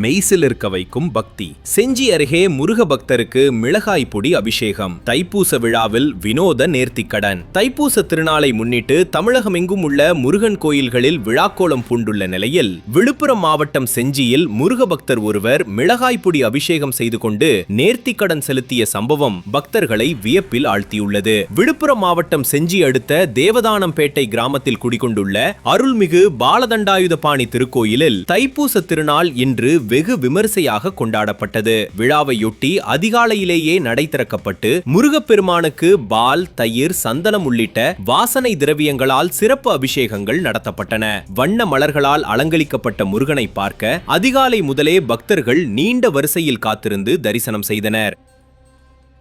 மெய்சிலிருக்க வைக்கும் பக்தி. செஞ்சி அருகே முருக பக்தருக்கு மிளகாய் பொடி அபிஷேகம். தைப்பூச விழாவில் வினோத நேர்த்திக்கடன். தைப்பூச திருநாளை முன்னிட்டு தமிழகமெங்கும் உள்ள முருகன் கோயில்களில் விழாக்கோலம் பூண்டுள்ள நிலையில் விழுப்புரம் மாவட்டம் செஞ்சியில் முருக பக்தர் ஒருவர் மிளகாய் பொடி அபிஷேகம் செய்து கொண்டு நேர்த்திக்கடன் செலுத்திய சம்பவம் பக்தர்களை வியப்பில் ஆழ்த்தியுள்ளது. விழுப்புரம் மாவட்டம் செஞ்சி அடுத்த தேவதானம்பேட்டை கிராமத்தில் குடிகொண்டுள்ள அருள்மிகு பாலதண்டாயுதபாணி திருக்கோயிலில் தைப்பூச திருநாள் இன்று வெகு விமரிசையாக கொண்டாடப்பட்டது. விழாவையொட்டி அதிகாலையிலேயே நடை திறக்கப்பட்டு முருகப்பெருமானுக்கு பால், தயிர், சந்தனம் உள்ளிட்ட வாசனை திரவியங்களால் சிறப்பு அபிஷேகங்கள் நடத்தப்பட்டன. வண்ண மலர்களால் அலங்கரிக்கப்பட்ட முருகனை பார்க்க அதிகாலை முதலே பக்தர்கள் நீண்ட வரிசையில் காத்திருந்து தரிசனம் செய்தனர்.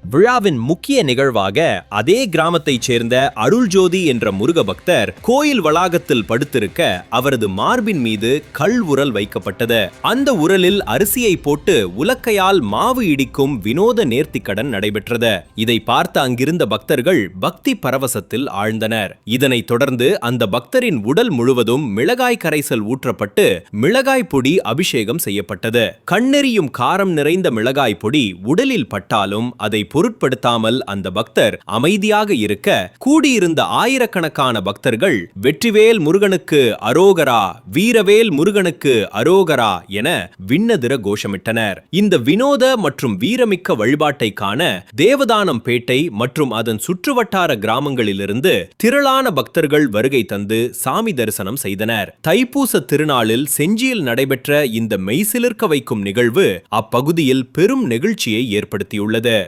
விழாவின் முக்கிய நிகழ்வாக அதே கிராமத்தைச் சேர்ந்த அருள்ஜோதி என்ற முருக பக்தர் கோயில் வளாகத்தில் படுத்திருக்க அவரது மார்பின் மீது கல் உரல் வைக்கப்பட்டது. அந்த உரலில் அரிசியை போட்டு உலக்கையால் மாவு இடிக்கும் வினோத நேர்த்திக்கடன் நடைபெற்றது. இதை பார்த்த அங்கிருந்த பக்தர்கள் பக்தி பரவசத்தில் ஆழ்ந்தனர். இதனைத் தொடர்ந்து அந்த பக்தரின் உடல் முழுவதும் மிளகாய் கரைசல் ஊற்றப்பட்டு மிளகாய் பொடி அபிஷேகம் செய்யப்பட்டது. கண்ணெறியும் காரம் நிறைந்த மிளகாய் பொடி உடலில் பட்டாலும் அதை பொருட்படுத்தாமல் அந்த பக்தர் அமைதியாக இருக்க கூடியிருந்த ஆயிரக்கணக்கான பக்தர்கள் வெற்றிவேல் முருகனுக்கு அரோகரா, வீரவேல் முருகனுக்கு அரோகரா என விண்ணதிர கோஷமிட்டனர். இந்த வினோத மற்றும் வீரமிக்க வழிபாட்டை காண தேவதானம்பேட்டை மற்றும் அதன் சுற்றுவட்டார கிராமங்களிலிருந்து திரளான பக்தர்கள் வருகை தந்து சாமி தரிசனம் செய்தனர். தைப்பூச திருநாளில் செஞ்சியில் நடைபெற்ற இந்த மெய்சிலிர்க்க வைக்கும் நிகழ்வு அப்பகுதியில் பெரும் நெகிழ்ச்சியை ஏற்படுத்தியுள்ளது.